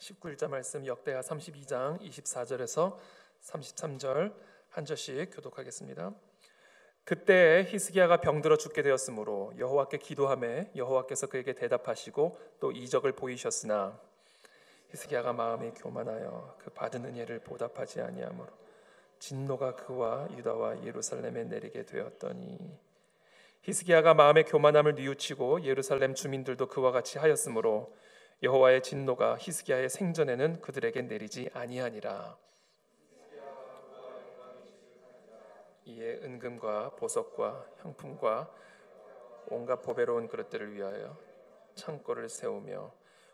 19일자 말씀 역대하 32장 24절에서 33절 한 절씩 교독하겠습니다. 그때 히스기야가 병들어 죽게 되었으므로 여호와께 기도하매 여호와께서 그에게 대답하시고 또 이적을 보이셨으나 히스기야가 마음이 교만하여 그 받은 은혜를 보답하지 아니하므로 진노가 그와 유다와 예루살렘에 내리게 되었더니 히스기야가 마음의 교만함을 뉘우치고 예루살렘 주민들도 그와 같이 하였으므로 여호와의 진노가 히스기야의 생전에는 그들에게 내리지 아니하니라. 이에 은금과 보석과 향품과 온갖 보배로운 그릇들을 위하여 창고를 세우며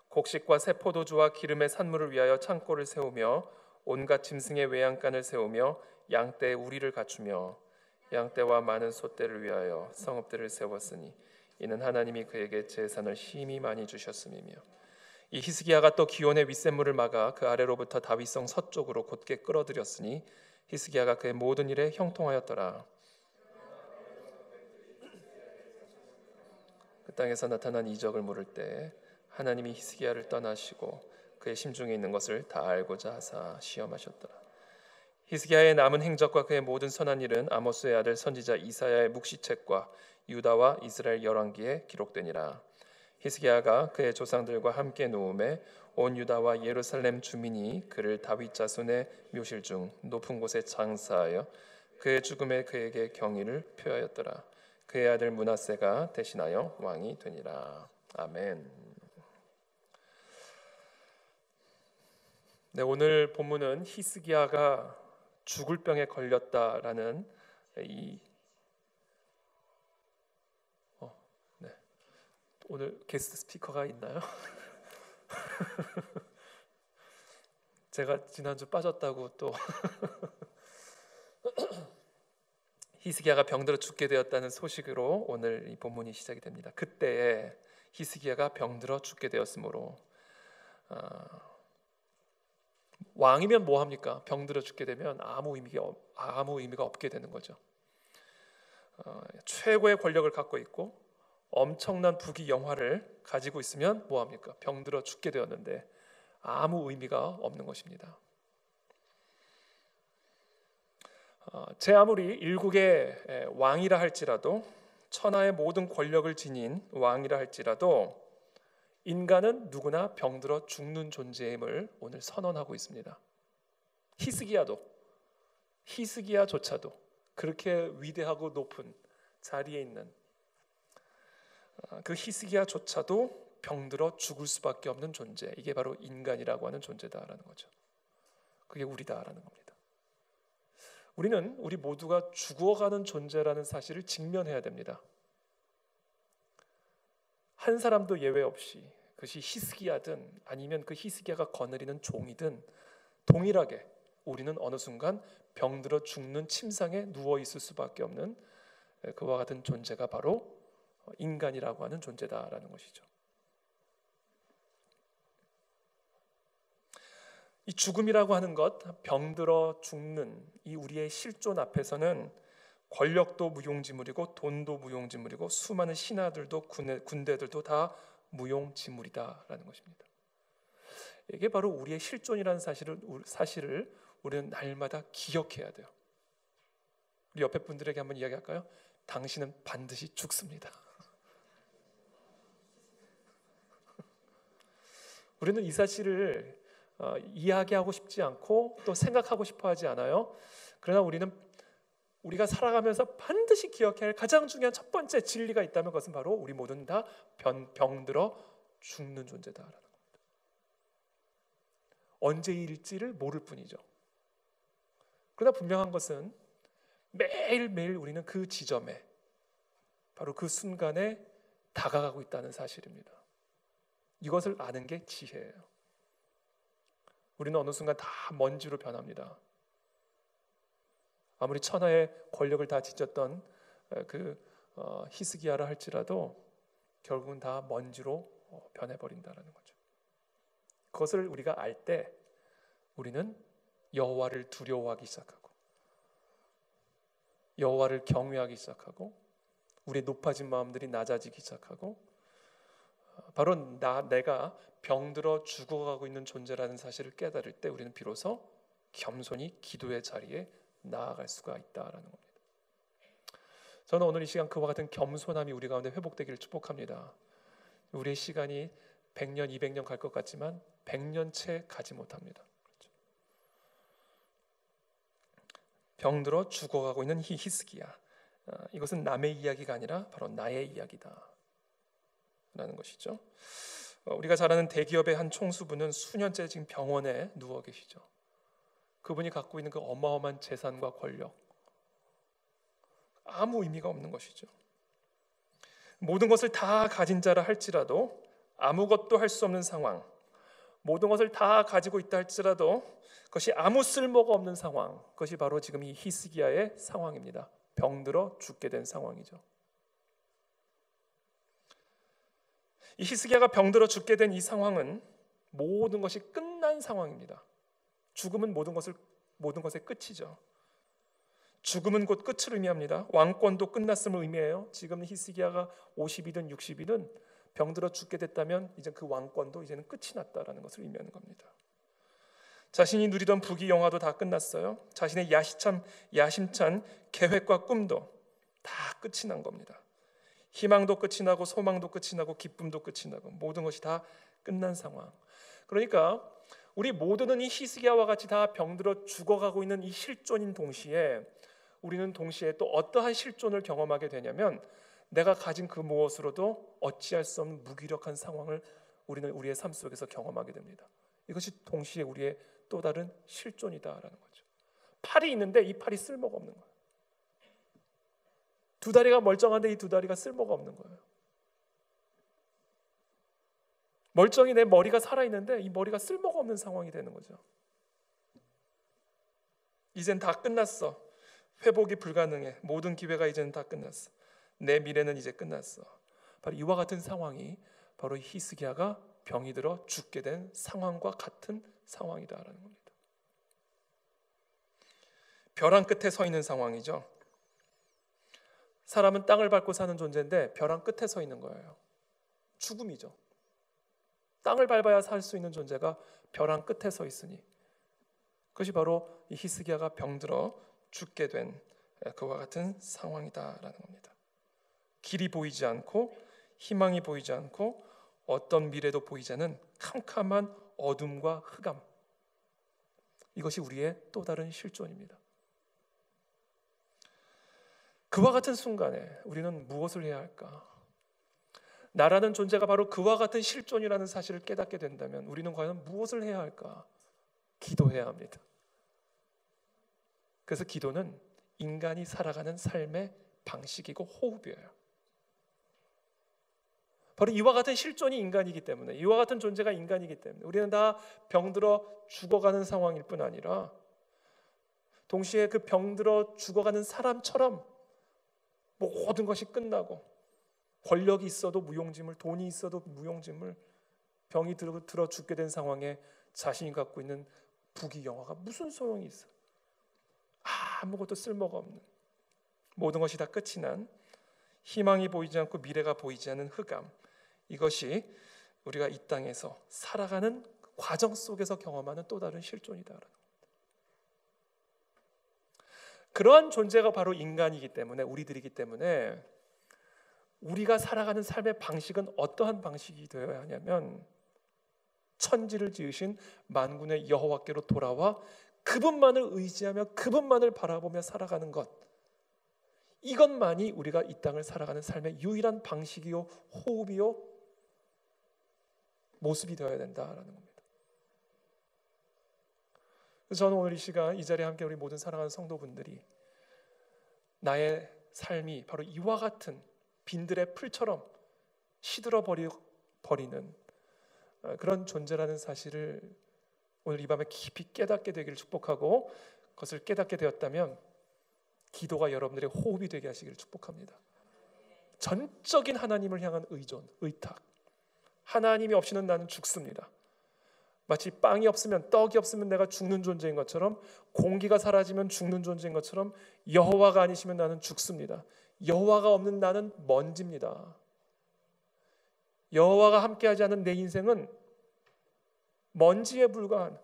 곡식과 새 포도주와 기름의 산물을 위하여 창고를 세우며 온갖 짐승의 외양간을 세우며 양떼의 우리를 갖추며 양떼와 많은 소떼를 위하여 성읍들을 세웠으니 이는 하나님이 그에게 재산을 심히 많이 주셨음이며 이 히스기야가 또 기온의 윗샘물을 막아 그 아래로부터 다윗성 서쪽으로 곧게 끌어들였으니 히스기야가 그의 모든 일에 형통하였더라. 그 땅에서 나타난 이적을 물을 때 하나님이 히스기야를 떠나시고 그의 심중에 있는 것을 다 알고자 하사 시험하셨더라. 히스기야의 남은 행적과 그의 모든 선한 일은 아모스의 아들 선지자 이사야의 묵시책과 유다와 이스라엘 열왕기에 기록되니라. 히스기야가 그의 조상들과 함께 누움에 온 유다와 예루살렘 주민이 그를 다윗 자손의 묘실 중 높은 곳에 장사하여 그의 죽음에 그에게 경의를 표하였더라. 그의 아들 므낫세가 대신하여 왕이 되니라. 아멘. 네, 오늘 본문은 히스기야가 죽을 병에 걸렸다라는 오늘 게스트 스피커가 있나요? 제가 지난주 빠졌다고 또 히스기야가 병들어 죽게 되었다는 소식으로 오늘 이 본문이 시작이 됩니다. 그때에 히스기야가 병들어 죽게 되었으므로 왕이면 뭐 합니까? 병들어 죽게 되면 아무 의미가 없게 되는 거죠. 최고의 권력을 갖고 있고 엄청난 부귀 영화를 가지고 있으면 뭐 합니까? 병들어 죽게 되었는데 아무 의미가 없는 것입니다. 제 아무리 일국의 왕이라 할지라도 천하의 모든 권력을 지닌 왕이라 할지라도 인간은 누구나 병들어 죽는 존재임을 오늘 선언하고 있습니다. 히스기야조차도 그렇게 위대하고 높은 자리에 있는 그 히스기야조차도 병들어 죽을 수밖에 없는 존재, 이게 바로 인간이라고 하는 존재다라는 거죠. 그게 우리다라는 겁니다. 우리 모두가 죽어가는 존재라는 사실을 직면해야 됩니다. 한 사람도 예외 없이 그것이 히스기야든 아니면 그 히스기야가 거느리는 종이든 동일하게 우리는 어느 순간 병들어 죽는 침상에 누워 있을 수밖에 없는 그와 같은 존재가 바로 인간이라고 하는 존재다라는 것이죠. 이 죽음이라고 하는 것, 병들어 죽는 이 우리의 실존 앞에서는 권력도 무용지물이고 돈도 무용지물이고 수많은 신하들도 군대들도 다 무용지물이다라는 것입니다. 이게 바로 우리의 실존이라는 사실을 우리는 날마다 기억해야 돼요. 우리 옆에 분들에게 한번 이야기할까요? 당신은 반드시 죽습니다. 우리는 이 사실을 이야기하고 싶지 않고 또 생각하고 싶어 하지 않아요. 그러나 우리가 살아가면서 반드시 기억해야 할 가장 중요한 첫 번째 진리가 있다면 그것은 바로 우리 모두는 다 병들어 죽는 존재다라는 겁니다. 언제일지를 모를 뿐이죠. 그러나 분명한 것은 매일매일 우리는 그 지점에 바로 그 순간에 다가가고 있다는 사실입니다. 이것을 아는 게 지혜예요. 우리는 어느 순간 다 먼지로 변합니다. 아무리 천하의 권력을 다 지녔던 히스기야라 할지라도 결국은 다 먼지로 변해버린다는 거죠. 그것을 우리가 알 때 우리는 여호와를 두려워하기 시작하고 여호와를 경외하기 시작하고 우리의 높아진 마음들이 낮아지기 시작하고 바로 내가 병들어 죽어가고 있는 존재라는 사실을 깨달을 때 우리는 비로소 겸손히 기도의 자리에 나아갈 수가 있다라는 겁니다. 저는 오늘 이 시간 그와 같은 겸손함이 우리 가운데 회복되기를 축복합니다. 우리의 시간이 100년, 200년 갈 것 같지만 100년 채 가지 못합니다. 그렇죠? 병들어 죽어가고 있는 히스기야. 이것은 남의 이야기가 아니라 바로 나의 이야기다 라는 것이죠. 우리가 잘 아는 대기업의 한 총수분은 수년째 지금 병원에 누워 계시죠. 그분이 갖고 있는 그 어마어마한 재산과 권력, 아무 의미가 없는 것이죠. 모든 것을 다 가진 자라 할지라도 아무것도 할 수 없는 상황, 모든 것을 다 가지고 있다 할지라도 그것이 아무 쓸모가 없는 상황, 그것이 바로 지금 이 히스기야의 상황입니다. 병들어 죽게 된 상황이죠. 이 히스기야가 병들어 죽게 된 이 상황은 모든 것이 끝난 상황입니다. 죽음은 모든 것의 끝이죠. 죽음은 곧 끝을 의미합니다. 왕권도 끝났음을 의미해요. 지금 히스기야가 50이든 60이든 병들어 죽게 됐다면 이제 그 왕권도 이제는 끝이 났다라는 것을 의미하는 겁니다. 자신이 누리던 부귀 영화도 다 끝났어요. 자신의 야심찬 계획과 꿈도 다 끝이 난 겁니다. 희망도 끝이 나고 소망도 끝이 나고 기쁨도 끝이 나고 모든 것이 다 끝난 상황. 그러니까 우리 모두는 이 히스기야와 같이 다 병들어 죽어가고 있는 이 실존인 동시에 우리는 동시에 또 어떠한 실존을 경험하게 되냐면 내가 가진 그 무엇으로도 어찌할 수 없는 무기력한 상황을 우리는 우리의 삶 속에서 경험하게 됩니다. 이것이 동시에 우리의 또 다른 실존이다라는 거죠. 팔이 있는데 이 팔이 쓸모가 없는 거예요. 두 다리가 멀쩡한데 이 두 다리가 쓸모가 없는 거예요. 멀쩡히 내 머리가 살아있는데 이 머리가 쓸모가 없는 상황이 되는 거죠. 이젠 다 끝났어. 회복이 불가능해. 모든 기회가 이제는 다 끝났어. 내 미래는 이제 끝났어. 바로 이와 같은 상황이 바로 히스기야가 병이 들어 죽게 된 상황과 같은 상황이다라는 겁니다. 벼랑 끝에 서 있는 상황이죠. 사람은 땅을 밟고 사는 존재인데 벼랑 끝에 서 있는 거예요. 죽음이죠. 땅을 밟아야 살 수 있는 존재가 벼랑 끝에 서 있으니 그것이 바로 이 히스기야가 병들어 죽게 된 그와 같은 상황이다라는 겁니다. 길이 보이지 않고 희망이 보이지 않고 어떤 미래도 보이지 않는 캄캄한 어둠과 흑암, 이것이 우리의 또 다른 실존입니다. 그와 같은 순간에 우리는 무엇을 해야 할까? 나라는 존재가 바로 그와 같은 실존이라는 사실을 깨닫게 된다면 우리는 과연 무엇을 해야 할까? 기도해야 합니다. 그래서 기도는 인간이 살아가는 삶의 방식이고 호흡이에요. 바로 이와 같은 실존이 인간이기 때문에, 이와 같은 존재가 인간이기 때문에 우리는 다 병들어 죽어가는 상황일 뿐 아니라 동시에 그 병들어 죽어가는 사람처럼 모든 것이 끝나고 권력이 있어도 무용지물, 돈이 있어도 무용지물, 병이 들어 죽게 된 상황에 자신이 갖고 있는 부귀 영화가 무슨 소용이 있어요? 아무것도 쓸모가 없는, 모든 것이 다 끝이 난, 희망이 보이지 않고 미래가 보이지 않는 흑암, 이것이 우리가 이 땅에서 살아가는 과정 속에서 경험하는 또 다른 실존이다. 그러한 존재가 바로 인간이기 때문에, 우리들이기 때문에 우리가 살아가는 삶의 방식은 어떠한 방식이 되어야 하냐면 천지를 지으신 만군의 여호와께로 돌아와 그분만을 의지하며 그분만을 바라보며 살아가는 것, 이것만이 우리가 이 땅을 살아가는 삶의 유일한 방식이요 호흡이요 모습이 되어야 된다라는 겁니다. 그래서 저는 오늘 이 시간 이 자리에 함께 우리 모든 사랑하는 성도분들이 나의 삶이 바로 이와 같은 빈들의 풀처럼 시들어 버리는 그런 존재라는 사실을 오늘 이 밤에 깊이 깨닫게 되기를 축복하고, 그것을 깨닫게 되었다면 기도가 여러분들의 호흡이 되게 하시기를 축복합니다. 전적인 하나님을 향한 의존, 의탁. 하나님이 없이는 나는 죽습니다. 마치 빵이 없으면, 떡이 없으면 내가 죽는 존재인 것처럼, 공기가 사라지면 죽는 존재인 것처럼 여호와가 아니시면 나는 죽습니다. 여호와가 없는 나는 먼지입니다. 여호와가 함께하지 않은 내 인생은 먼지에 불과한,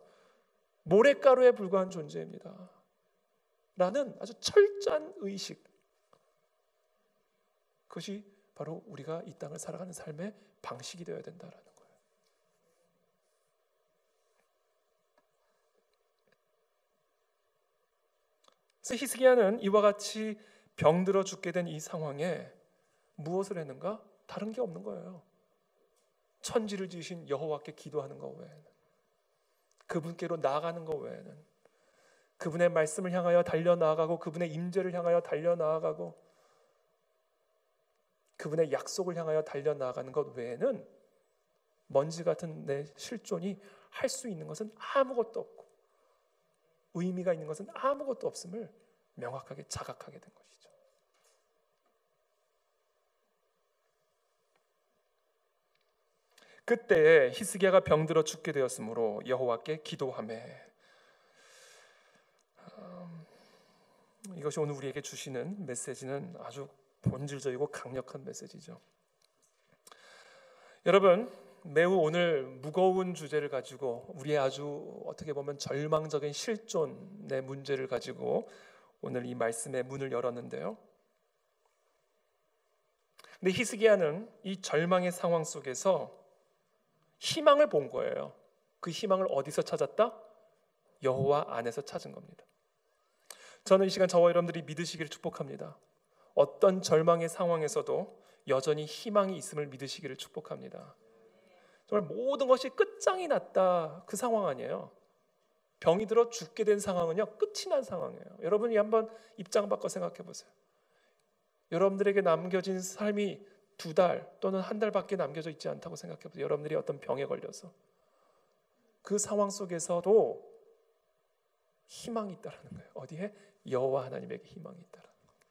모래가루에 불과한 존재입니다 라는 아주 철저한 의식, 그것이 바로 우리가 이 땅을 살아가는 삶의 방식이 되어야 된다라는 거예요. 그래서 히스기야는 이와 같이 병들어 죽게 된 이 상황에 무엇을 했는가? 다른 게 없는 거예요. 천지를 지으신 여호와께 기도하는 것 외에는, 그분께로 나아가는 것 외에는, 그분의 말씀을 향하여 달려나아가고 그분의 임재를 향하여 달려나아가고 그분의 약속을 향하여 달려나아가는 것 외에는 먼지 같은 내 실존이 할 수 있는 것은 아무것도 없고 의미가 있는 것은 아무것도 없음을 명확하게 자각하게 된 것이죠. 그때 히스기야가 병들어 죽게 되었으므로 여호와께 기도하매, 이것이 오늘 우리에게 주시는 메시지는 아주 본질적이고 강력한 메시지죠. 여러분, 매우 오늘 무거운 주제를 가지고 우리의 아주 어떻게 보면 절망적인 실존의 문제를 가지고 오늘 이 말씀의 문을 열었는데요. 근데 히스기야는 이 절망의 상황 속에서 희망을 본 거예요. 그 희망을 어디서 찾았다? 여호와 안에서 찾은 겁니다. 저는 이 시간 저와 여러분들이 믿으시기를 축복합니다. 어떤 절망의 상황에서도 여전히 희망이 있음을 믿으시기를 축복합니다. 정말 모든 것이 끝장이 났다, 그 상황 아니에요. 병이 들어 죽게 된 상황은요, 끝이 난 상황이에요. 여러분이 한번 입장 바꿔 생각해 보세요. 여러분들에게 남겨진 삶이 2달 또는 1달밖에 남겨져 있지 않다고 생각해 보세요. 여러분들이 어떤 병에 걸려서 그 상황 속에서도 희망이 있다라는 거예요. 어디에? 여호와 하나님에게 희망이 있다라는 거예요.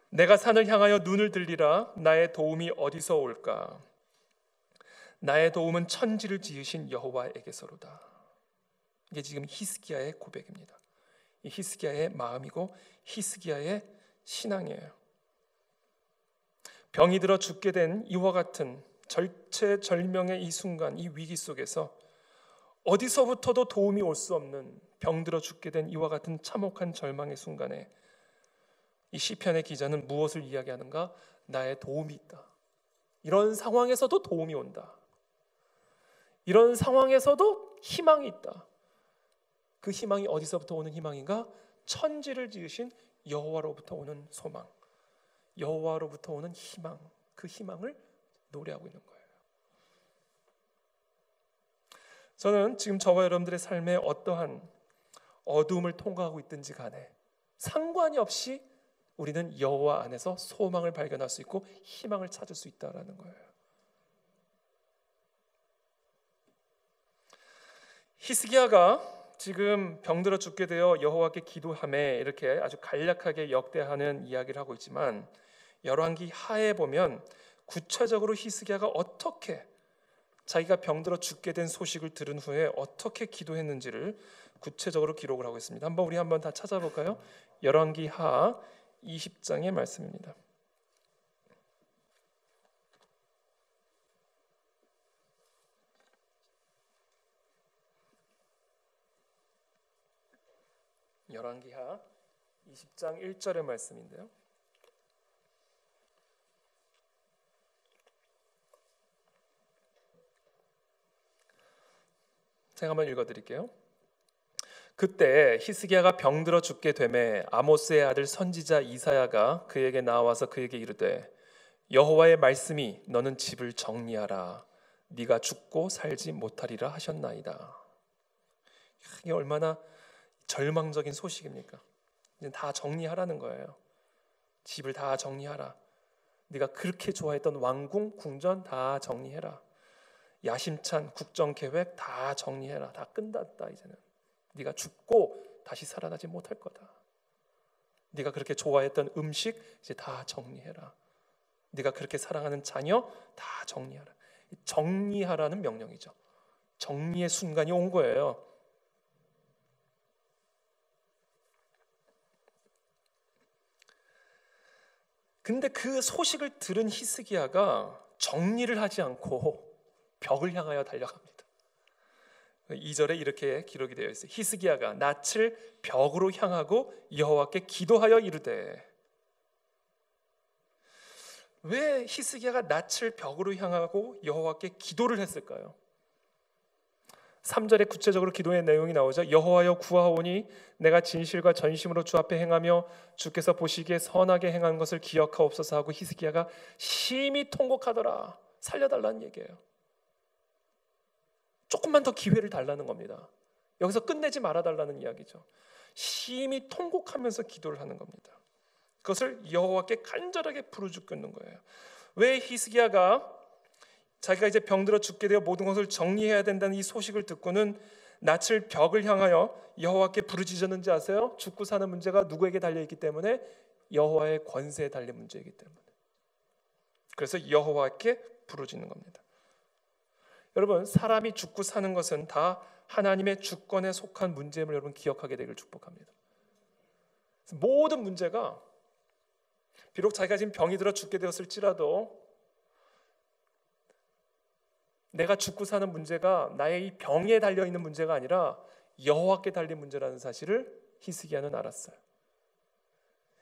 내가 산을 향하여 눈을 들리라. 나의 도움이 어디서 올까? 나의 도움은 천지를 지으신 여호와에게서로다. 이게 지금 히스기야의 고백입니다. 이 히스기야의 마음이고 히스기야의 신앙이에요. 병이 들어 죽게 된 이와 같은 절체절명의 이 순간, 이 위기 속에서 어디서부터도 도움이 올 수 없는, 병들어 죽게 된 이와 같은 참혹한 절망의 순간에 이 시편의 기자는 무엇을 이야기하는가? 나의 도움이 있다. 이런 상황에서도 도움이 온다. 이런 상황에서도 희망이 있다. 그 희망이 어디서부터 오는 희망인가? 천지를 지으신 여호와로부터 오는 소망, 여호와로부터 오는 희망, 그 희망을 노래하고 있는 거예요. 저는 지금 저와 여러분들의 삶에 어떠한 어두움을 통과하고 있든지 간에 상관이 없이 우리는 여호와 안에서 소망을 발견할 수 있고 희망을 찾을 수 있다라는 거예요. 히스기야가 지금 병들어 죽게 되어 여호와께 기도하며 이렇게 아주 간략하게 역대하는 이야기를 하고 있지만, 열왕기 하에 보면 구체적으로 히스기야가 어떻게 자기가 병들어 죽게 된 소식을 들은 후에 어떻게 기도했는지를 구체적으로 기록을 하고 있습니다. 우리 한번 다 찾아볼까요? 열왕기 하 20장의 말씀입니다. 열왕기하 20장 1절의 말씀인데요. 제가 한번 읽어드릴게요. 그때 히스기야가 병들어 죽게 되매 아모스의 아들 선지자 이사야가 그에게 나와서 그에게 이르되, 여호와의 말씀이 너는 집을 정리하라. 네가 죽고 살지 못하리라 하셨나이다. 이게 얼마나 절망적인 소식입니까? 이제 다 정리하라는 거예요. 집을 다 정리하라. 네가 그렇게 좋아했던 왕궁, 궁전 다 정리해라. 야심찬 국정계획 다 정리해라. 다 끝났다. 이제는 네가 죽고 다시 살아나지 못할 거다. 네가 그렇게 좋아했던 음식 이제 다 정리해라. 네가 그렇게 사랑하는 자녀 다 정리하라. 정리하라는 명령이죠. 정리의 순간이 온 거예요. 근데 그 소식을 들은 히스기야가 정리를 하지 않고 벽을 향하여 달려갑니다. 2절에 이렇게 기록이 되어 있어요. 히스기야가 낯을 벽으로 향하고 여호와께 기도하여 이르되. 왜 히스기야가 낯을 벽으로 향하고 여호와께 기도를 했을까요? 3절에 구체적으로 기도의 내용이 나오죠. 여호와여 구하오니 내가 진실과 전심으로 주 앞에 행하며 주께서 보시기에 선하게 행한 것을 기억하옵소서 하고 히스기야가 심히 통곡하더라. 살려달라는 얘기예요. 조금만 더 기회를 달라는 겁니다. 여기서 끝내지 말아달라는 이야기죠. 심히 통곡하면서 기도를 하는 겁니다. 그것을 여호와께 간절하게 부르짖는 거예요. 왜 히스기야가 자기가 이제 병들어 죽게 되어 모든 것을 정리해야 된다는 이 소식을 듣고는 낯을 벽을 향하여 여호와께 부르짖었는지 아세요? 죽고 사는 문제가 누구에게 달려있기 때문에 여호와의 권세에 달린 문제이기 때문에. 그래서 여호와께 부르짖는 겁니다. 여러분, 사람이 죽고 사는 것은 다 하나님의 주권에 속한 문제임을 여러분 기억하게 되길 축복합니다. 모든 문제가 비록 자기가 지금 병이 들어 죽게 되었을지라도 내가 죽고 사는 문제가 나의 이 병에 달려있는 문제가 아니라 여호와께 달린 문제라는 사실을 히스기야는 알았어요.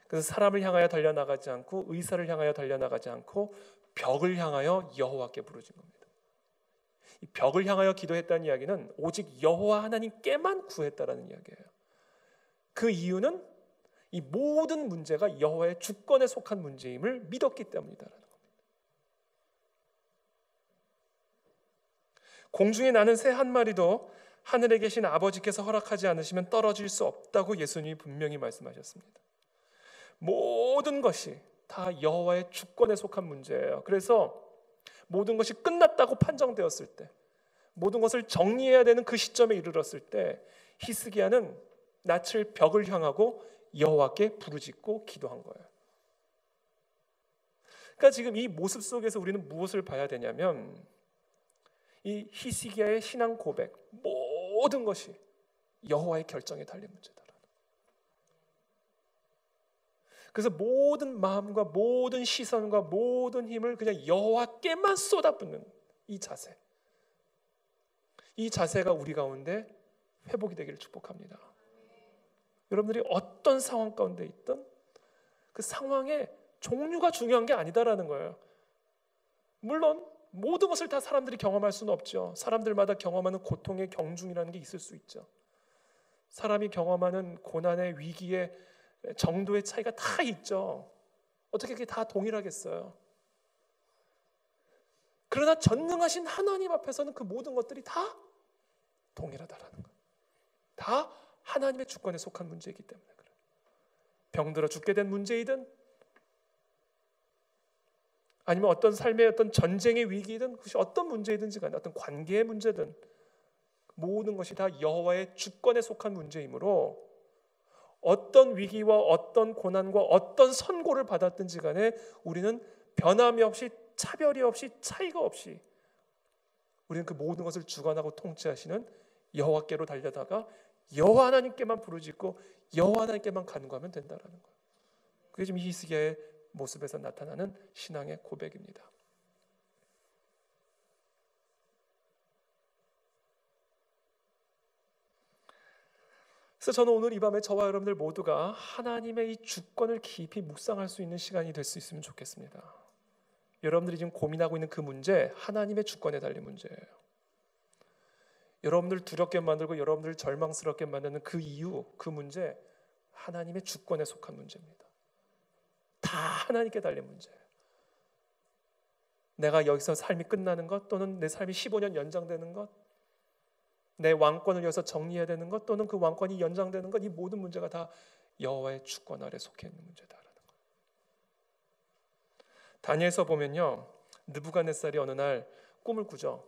그래서 사람을 향하여 달려나가지 않고 의사를 향하여 달려나가지 않고 벽을 향하여 여호와께 부르짖은 겁니다. 이 벽을 향하여 기도했다는 이야기는 오직 여호와 하나님께만 구했다라는 이야기예요. 그 이유는 이 모든 문제가 여호와의 주권에 속한 문제임을 믿었기 때문이다라는 겁니다. 공중에 나는 새 한 마리도 하늘에 계신 아버지께서 허락하지 않으시면 떨어질 수 없다고 예수님이 분명히 말씀하셨습니다. 모든 것이 다 여호와의 주권에 속한 문제예요. 그래서 모든 것이 끝났다고 판정되었을 때, 모든 것을 정리해야 되는 그 시점에 이르렀을 때 히스기야는 낯을 벽을 향하고 여호와께 부르짖고 기도한 거예요. 그러니까 지금 이 모습 속에서 우리는 무엇을 봐야 되냐면 이 히스기야의 신앙 고백, 모든 것이 여호와의 결정에 달린 문제다. 그래서 모든 마음과 모든 시선과 모든 힘을 그냥 여호와께만 쏟아붓는 이 자세, 이 자세가 우리 가운데 회복이 되기를 축복합니다. 여러분들이 어떤 상황 가운데 있든 그 상황의 종류가 중요한 게 아니다라는 거예요. 물론 모든 것을 다 사람들이 경험할 수는 없죠. 사람들마다 경험하는 고통의 경중이라는 게 있을 수 있죠. 사람이 경험하는 고난의 위기의 정도의 차이가 다 있죠. 어떻게 그게 다 동일하겠어요? 그러나 전능하신 하나님 앞에서는 그 모든 것들이 다 동일하다라는 거예요. 다 하나님의 주권에 속한 문제이기 때문에 그래요. 병들어 죽게 된 문제이든 아니면 어떤 삶의 어떤 전쟁의 위기든 그것이 어떤 문제이든지 간에 어떤 관계의 문제든 모든 것이 다 여호와의 주권에 속한 문제이므로 어떤 위기와 어떤 고난과 어떤 선고를 받았든지 간에 우리는 변함이 없이 차별이 없이 차이가 없이 우리는 그 모든 것을 주관하고 통치하시는 여호와께로 달려다가 여호와 하나님께만 부르짖고 여호와 하나님께만 간구하면 된다라는 거예요. 그게 지금 히스기야의 모습에서 나타나는 신앙의 고백입니다. 그래서 저는 오늘 이 밤에 저와 여러분들 모두가 하나님의 이 주권을 깊이 묵상할 수 있는 시간이 될 수 있으면 좋겠습니다. 여러분들이 지금 고민하고 있는 그 문제, 하나님의 주권에 달린 문제예요. 여러분들 두렵게 만들고 여러분들 절망스럽게 만드는 그 이유, 그 문제, 하나님의 주권에 속한 문제입니다. 다 하나님께 달린 문제예요. 내가 여기서 삶이 끝나는 것, 또는 내 삶이 15년 연장되는 것, 내 왕권을 여기서 정리해야 되는 것, 또는 그 왕권이 연장되는 것, 이 모든 문제가 다 여호와의 주권 아래 속해 있는 문제다라는 거예요. 다니엘서 보면요, 느부갓네살이 어느 날 꿈을 꾸죠.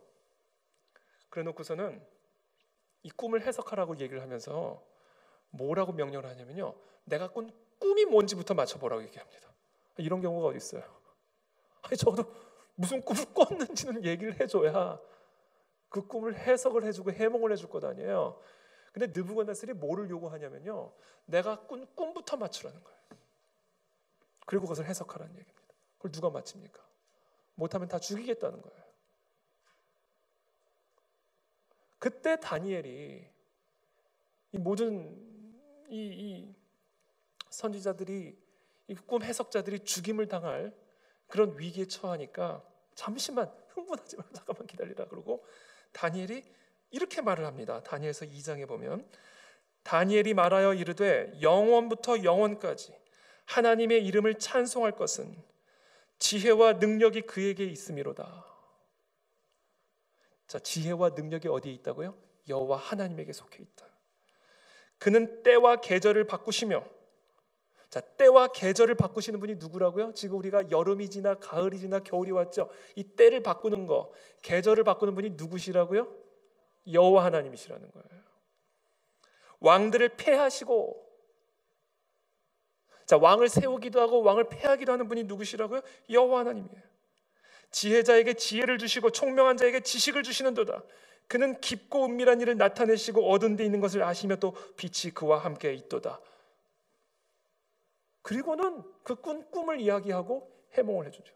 그래놓고서는 이 꿈을 해석하라고 얘기를 하면서 뭐라고 명령을 하냐면요, 내가 꾼 꿈이 뭔지부터 맞춰보라고 얘기합니다. 이런 경우가 어디 있어요? 아니 적어도 무슨 꿈을 꿨는지는 얘기를 해줘야 그 꿈을 해석을 해주고 해몽을 해줄 것 아니에요. 근데 느부갓네살이 뭐를 요구하냐면요, 내가 꾼 꿈부터 맞추라는 거예요. 그리고 그것을 해석하라는 얘기입니다. 그걸 누가 마칩니까? 못하면 다 죽이겠다는 거예요. 그때 다니엘이 이 모든 이 선지자들이 이 꿈 해석자들이 죽임을 당할 그런 위기에 처하니까 잠시만 흥분하지 말고 잠깐만 기다리라 그러고 다니엘이 이렇게 말을 합니다. 다니엘서 2장에 보면 다니엘이 말하여 이르되 영원부터 영원까지 하나님의 이름을 찬송할 것은 지혜와 능력이 그에게 있음이로다. 자, 지혜와 능력이 어디에 있다고요? 여호와 하나님에게 속해 있다. 그는 때와 계절을 바꾸시며, 자, 때와 계절을 바꾸시는 분이 누구라고요? 지금 우리가 여름이 지나 가을이 지나 겨울이 왔죠. 이 때를 바꾸는 거, 계절을 바꾸는 분이 누구시라고요? 여호와 하나님이시라는 거예요. 왕들을 폐하시고, 자, 왕을 세우기도 하고 왕을 폐하기도 하는 분이 누구시라고요? 여호와 하나님이에요. 지혜자에게 지혜를 주시고 총명한 자에게 지식을 주시는도다. 그는 깊고 은밀한 일을 나타내시고 어두운 데 있는 것을 아시며 또 빛이 그와 함께 있도다. 그리고는 그 꿈을 이야기하고 해몽을 해주죠.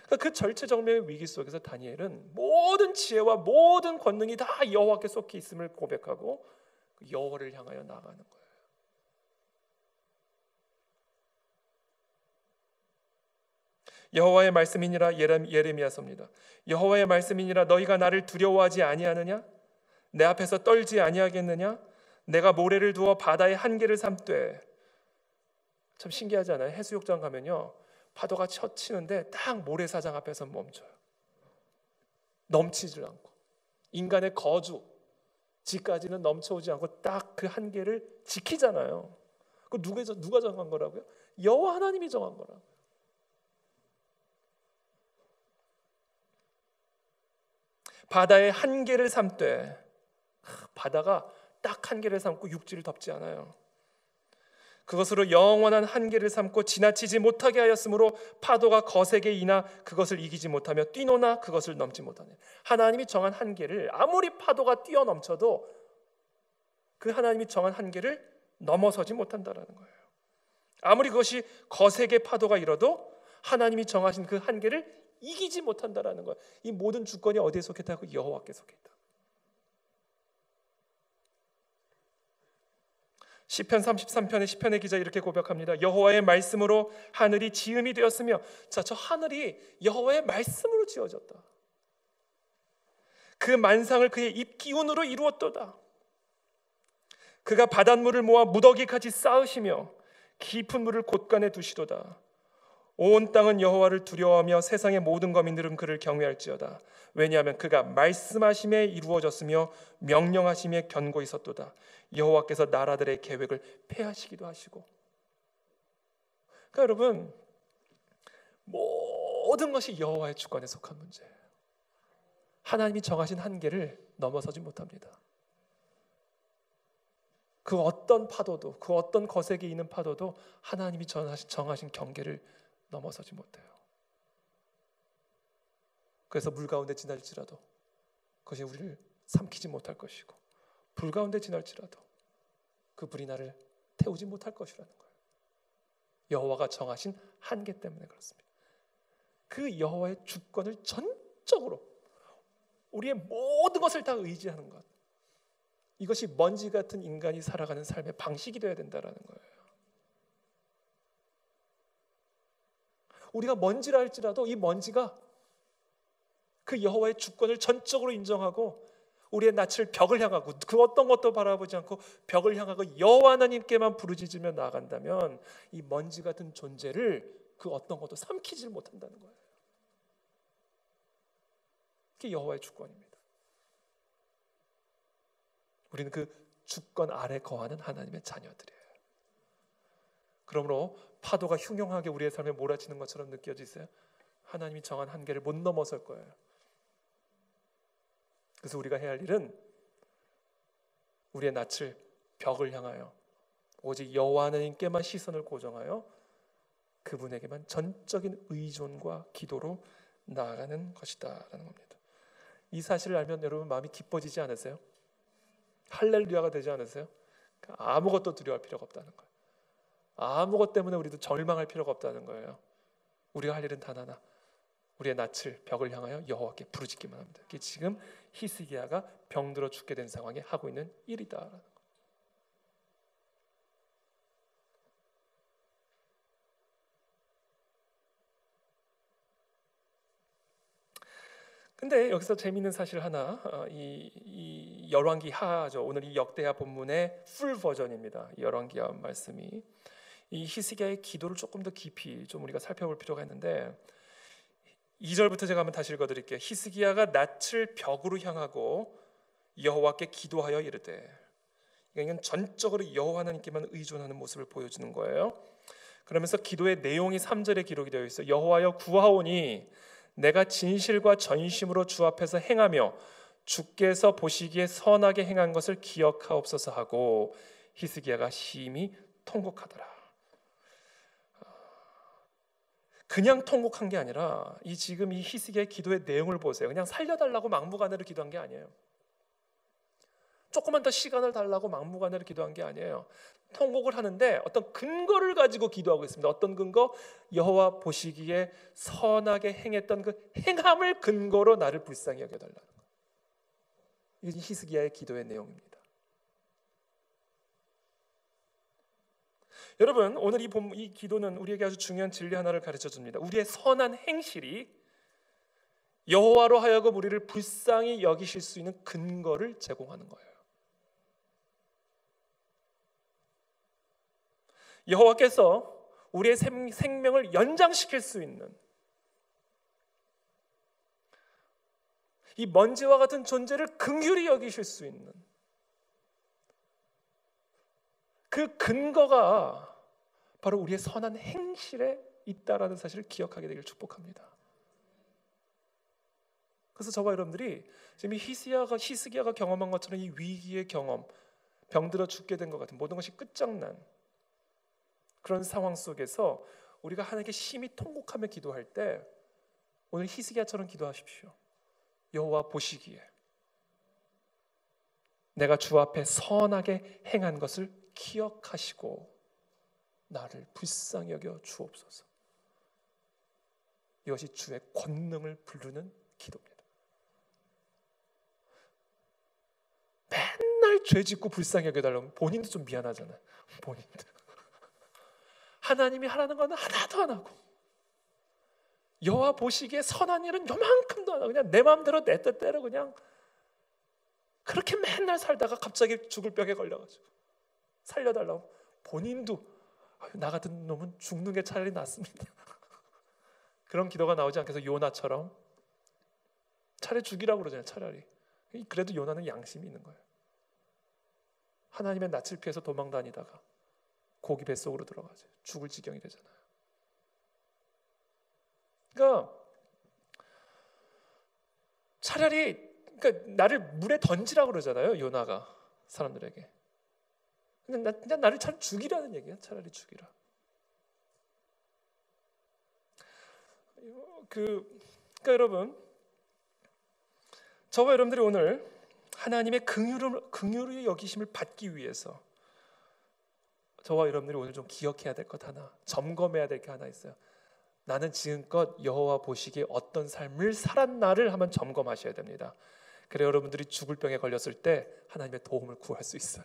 그러니까 그 절체정명의 위기 속에서 다니엘은 모든 지혜와 모든 권능이 다 여호와께 속해 있음을 고백하고 여호와를 향하여 나아가는 거예요. 여호와의 말씀이니라. 예레미야서입니다. 여호와의 말씀이니라. 너희가 나를 두려워하지 아니하느냐? 내 앞에서 떨지 아니하겠느냐? 내가 모래를 두어 바다의 한계를 삼되. 참 신기하지 않아요? 해수욕장 가면요, 파도가 쳐치는데 딱 모래사장 앞에서 멈춰요. 넘치질 않고 인간의 거주지까지는 넘쳐오지 않고 딱 그 한계를 지키잖아요. 그 누가 정한 거라고요? 여호와 하나님이 정한 거라고요. 바다의 한계를 삼되. 바다가 딱 한계를 삼고 육지를 덮지 않아요. 그것으로 영원한 한계를 삼고 지나치지 못하게 하였으므로 파도가 거세게 이나 그것을 이기지 못하며 뛰노나 그것을 넘지 못하네. 하나님이 정한 한계를 아무리 파도가 뛰어넘쳐도 그 하나님이 정한 한계를 넘어서지 못한다라는 거예요. 아무리 그것이 거세게 파도가 일어도 하나님이 정하신 그 한계를 이기지 못한다라는 거예요. 이 모든 주권이 어디에 속해 있다고? 여호와께 속해 있다. 시편 33편의 시편의 기자 이렇게 고백합니다. 여호와의 말씀으로 하늘이 지음이 되었으며. 자, 저 하늘이 여호와의 말씀으로 지어졌다. 그 만상을 그의 입 기운으로 이루었도다. 그가 바닷물을 모아 무더기같이 쌓으시며 깊은 물을 곳간에 두시도다. 온 땅은 여호와를 두려워하며 세상의 모든 거민들은 그를 경외할지어다. 왜냐하면 그가 말씀하심에 이루어졌으며 명령하심에 견고히 섰도다. 여호와께서 나라들의 계획을 폐하시기도 하시고. 그러니까 여러분, 모든 것이 여호와의 주권에 속한 문제예요. 하나님이 정하신 한계를 넘어서지 못합니다. 그 어떤 파도도, 그 어떤 거세게 있는 파도도 하나님이 정하신 경계를 넘어서지 못해요. 그래서 물 가운데 지날지라도 그것이 우리를 삼키지 못할 것이고, 불 가운데 지날지라도 그 불이 나를 태우지 못할 것이라는 거예요. 여호와가 정하신 한계 때문에 그렇습니다. 그 여호와의 주권을 전적으로 우리의 모든 것을 다 의지하는 것, 이것이 먼지 같은 인간이 살아가는 삶의 방식이 되어야 된다는 거예요. 우리가 먼지라 할지라도 이 먼지가 그 여호와의 주권을 전적으로 인정하고 우리의 낯을 벽을 향하고 그 어떤 것도 바라보지 않고 벽을 향하고 여호와 하나님께만 부르짖으며 나아간다면 이 먼지 같은 존재를 그 어떤 것도 삼키지 못한다는 거예요. 그게 여호와의 주권입니다. 우리는 그 주권 아래 거하는 하나님의 자녀들이에요. 그러므로 파도가 흉흉하게 우리의 삶에 몰아치는 것처럼 느껴지세요? 하나님이 정한 한계를 못 넘어설 거예요. 그래서 우리가 해야 할 일은 우리의 낯을 벽을 향하여 오직 여호와 하나님께만 시선을 고정하여 그분에게만 전적인 의존과 기도로 나아가는 것이다라는 겁니다. 이 사실을 알면 여러분 마음이 기뻐지지 않으세요? 할렐루야가 되지 않으세요? 아무것도 두려워할 필요가 없다는 거예요. 아무것 때문에 우리도 절망할 필요가 없다는 거예요. 우리가 할 일은 단 하나, 우리의 낯을 벽을 향하여 여호와께 부르짖기만 합니다. 그게 지금 히스기야가 병들어 죽게 된 상황에 하고 있는 일이다. 근데 여기서 재미있는 사실 하나, 이 열왕기하죠. 오늘 이 역대하 본문의 풀 버전입니다. 이 열왕기하 말씀이 이 히스기야의 기도를 조금 더 깊이 좀 우리가 살펴볼 필요가 있는데, 2절부터 제가 한번 다시 읽어드릴게요. 히스기야가 낯을 벽으로 향하고 여호와께 기도하여 이르되, 이건 전적으로 여호와 하나님께만 의존하는 모습을 보여주는 거예요. 그러면서 기도의 내용이 3절에 기록이 되어 있어요. 여호와여 구하오니 내가 진실과 전심으로 주 앞에서 행하며 주께서 보시기에 선하게 행한 것을 기억하옵소서 하고 히스기야가 심히 통곡하더라. 그냥 통곡한 게 아니라 지금 이 히스기야의 기도의 내용을 보세요. 그냥 살려달라고 막무가내로 기도한 게 아니에요. 조금만 더 시간을 달라고 막무가내로 기도한 게 아니에요. 통곡을 하는데 어떤 근거를 가지고 기도하고 있습니다. 어떤 근거? 여호와 보시기에 선하게 행했던 그 행함을 근거로 나를 불쌍히 여겨달라는 거. 이게 히스기야의 기도의 내용입니다. 여러분, 오늘 이 기도는 우리에게 아주 중요한 진리 하나를 가르쳐 줍니다. 우리의 선한 행실이 여호와로 하여금 우리를 불쌍히 여기실 수 있는 근거를 제공하는 거예요. 여호와께서 우리의 생명을 연장시킬 수 있는 이 먼지와 같은 존재를 긍휼히 여기실 수 있는 그 근거가 바로 우리의 선한 행실에 있다라는 사실을 기억하게 되길 축복합니다. 그래서 저와 여러분들이 지금 히스기야가 경험한 것처럼 이 위기의 경험, 병들어 죽게 된 것 같은 모든 것이 끝장난 그런 상황 속에서 우리가 하나님께 심히 통곡하며 기도할 때 오늘 히스기야처럼 기도하십시오. 여호와 보시기에 내가 주 앞에 선하게 행한 것을 기억하시고 나를 불쌍히 여겨 주옵소서. 이것이 주의 권능을 부르는 기도입니다. 맨날 죄 짓고 불쌍히 여겨달라고 본인도 좀 미안하잖아요. 본인도 하나님이 하라는 건 하나도 안 하고 여호와 보시기에 선한 일은 요만큼도 안 하고 그냥 내 마음대로 내 뜻대로 그냥 그렇게 맨날 살다가 갑자기 죽을 병에 걸려가지고 살려달라고 본인도 나 같은 놈은 죽는 게 차라리 낫습니다. 그런 기도가 나오지 않게 해서 요나처럼 차라리 죽이라고 그러잖아요. 차라리. 그래도 요나는 양심이 있는 거예요. 하나님의 낯을 피해서 도망 다니다가 고기 뱃속으로 들어가죠. 죽을 지경이 되잖아요. 그러니까 차라리 나를 물에 던지라고 그러잖아요. 요나가 사람들에게. 근데 그냥 나를 참 죽이라는 얘기야. 차라리 죽이라. 그러니까 여러분, 저와 여러분들이 오늘 하나님의 긍휼의 여기심을 받기 위해서 저와 여러분들이 오늘 좀 기억해야 될 것 하나, 점검해야 될 게 하나 있어요. 나는 지금껏 여호와 보시기에 어떤 삶을 살았나를 한번 점검하셔야 됩니다. 그래 여러분들이 죽을 병에 걸렸을 때 하나님의 도움을 구할 수 있어요.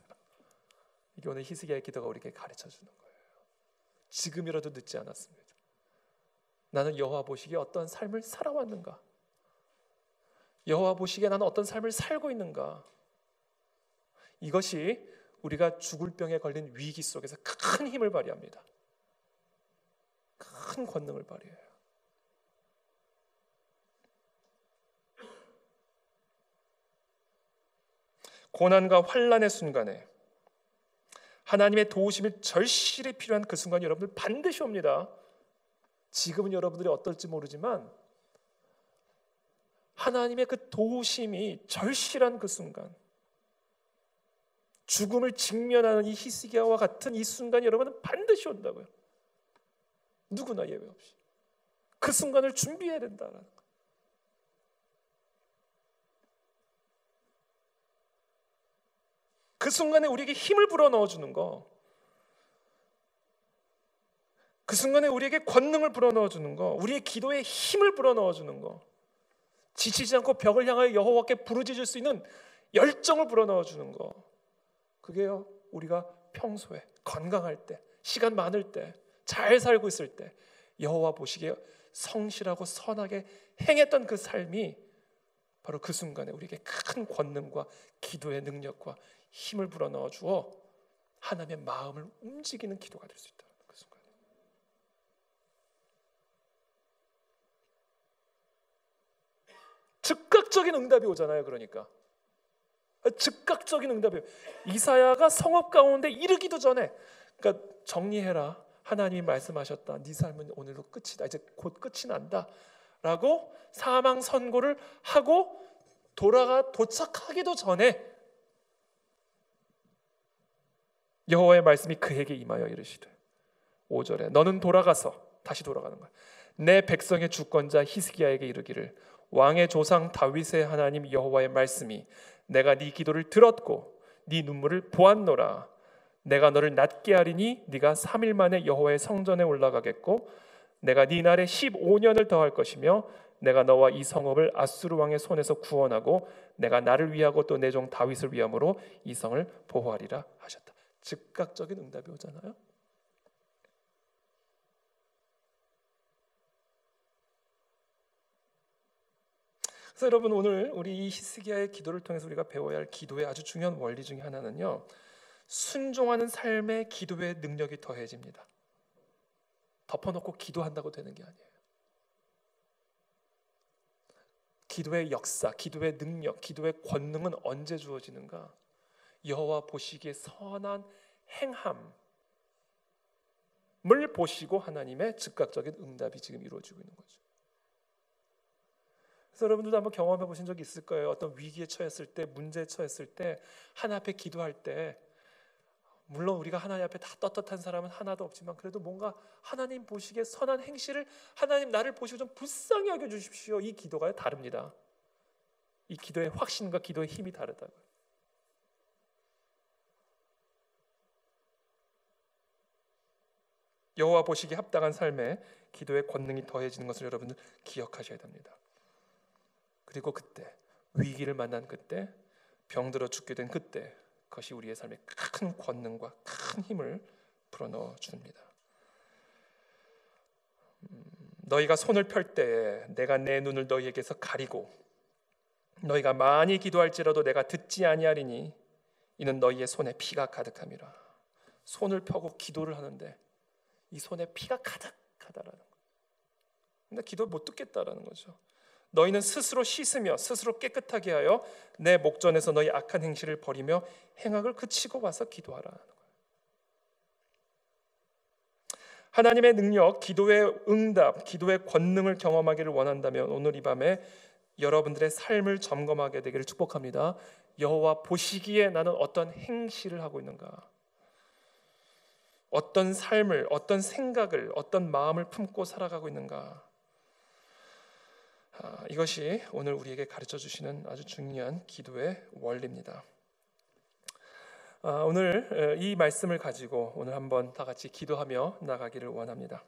이게 오늘 히스기야의 기도가 우리에게 가르쳐 주는 거예요. 지금이라도 늦지 않았습니다. 나는 여호와 보시기에 어떤 삶을 살아왔는가? 여호와 보시기에 나는 어떤 삶을 살고 있는가? 이것이 우리가 죽을 병에 걸린 위기 속에서 큰 힘을 발휘합니다. 큰 권능을 발휘해요. 고난과 환난의 순간에 하나님의 도우심이 절실히 필요한 그 순간이 여러분들 반드시 옵니다. 지금은 여러분들이 어떨지 모르지만 하나님의 그 도우심이 절실한 그 순간, 죽음을 직면하는 이 히스기야와 같은 이 순간이 여러분은 반드시 온다고요. 누구나 예외 없이 그 순간을 준비해야 된다는 거. 그 순간에 우리에게 힘을 불어넣어주는 거, 그 순간에 우리에게 권능을 불어넣어 주는 거, 우리의 기도에 힘을 불어넣어 주는 거, 지치지 않고 벽을 향하여 여호와께 부르짖을 수 있는 열정을 불어넣어 주는 거, 그게요 우리가 평소에 건강할 때, 시간 많을 때, 잘 살고 있을 때 여호와 보시기에 성실하고 선하게 행했던 그 삶이 바로 그 순간에 우리에게 큰 권능과 기도의 능력과 힘을 불어넣어 주어 하나님의 마음을 움직이는 기도가 될 수 있다. 그 순간에. 즉각적인 응답이 오잖아요. 그러니까 즉각적인 응답이, 이사야가 성읍 가운데 이르기도 전에, 그러니까 정리해라, 하나님이 말씀하셨다, 네 삶은 오늘로 끝이다, 이제 곧 끝이 난다 라고 사망 선고를 하고 도착하기도 전에 여호와의 말씀이 그에게 임하여 이르시되, 5절에 너는 돌아가서, 다시 돌아가는 거야, 내 백성의 주권자 히스기야에게 이르기를, 왕의 조상 다윗의 하나님 여호와의 말씀이 내가 네 기도를 들었고 네 눈물을 보았노라. 내가 너를 낫게 하리니 네가 3일 만에 여호와의 성전에 올라가겠고 내가 네 날에 15년을 더할 것이며 내가 너와 이 성읍을 아수르 왕의 손에서 구원하고 내가 나를 위하고 또 내 종 다윗을 위함으로 이 성을 보호하리라 하셨다. 즉각적인 응답이 오잖아요. 그래서 여러분, 오늘 우리 이 히스기야의 기도를 통해서 우리가 배워야 할 기도의 아주 중요한 원리 중에 하나는요, 순종하는 삶의 기도의 능력이 더해집니다. 덮어놓고 기도한다고 되는 게 아니에요. 기도의 역사, 기도의 능력, 기도의 권능은 언제 주어지는가? 여호와 보시기에 선한 행함을 보시고 하나님의 즉각적인 응답이 지금 이루어지고 있는 거죠. 그래서 여러분들도 한번 경험해 보신 적이 있을 거예요. 어떤 위기에 처했을 때, 문제에 처했을 때, 하나님 앞에 기도할 때, 물론 우리가 하나님 앞에 다 떳떳한 사람은 하나도 없지만 그래도 뭔가 하나님 보시기에 선한 행실을, 하나님 나를 보시고 좀 불쌍히 여겨주십시오, 이 기도가 다릅니다. 이 기도의 확신과 기도의 힘이 다르다고요. 여호와 보시기에 합당한 삶에 기도의 권능이 더해지는 것을 여러분들 기억하셔야 됩니다. 그리고 그때, 위기를 만난 그때, 병들어 죽게 된 그때, 그것이 우리의 삶에 큰 권능과 큰 힘을 불어넣어 줍니다. 너희가 손을 펼 때에 내가 내 눈을 너희에게서 가리고 너희가 많이 기도할지라도 내가 듣지 아니하리니 이는 너희의 손에 피가 가득함이라. 손을 펴고 기도를 하는데 이 손에 피가 가득하다라는 거예요. 근데 기도를 못 듣겠다라는 거죠. 너희는 스스로 씻으며 스스로 깨끗하게 하여 내 목전에서 너희 악한 행실을 버리며 행악을 그치고 와서 기도하라는 거예요. 하나님의 능력, 기도의 응답, 기도의 권능을 경험하기를 원한다면 오늘 이 밤에 여러분들의 삶을 점검하게 되기를 축복합니다. 여호와 보시기에 나는 어떤 행실을 하고 있는가? 어떤 삶을, 어떤 생각을, 어떤 마음을 품고 살아가고 있는가? 이것이 오늘 우리에게 가르쳐 주시는 아주 중요한 기도의 원리입니다. 오늘 이 말씀을 가지고 오늘 한번 다 같이 기도하며 나가기를 원합니다.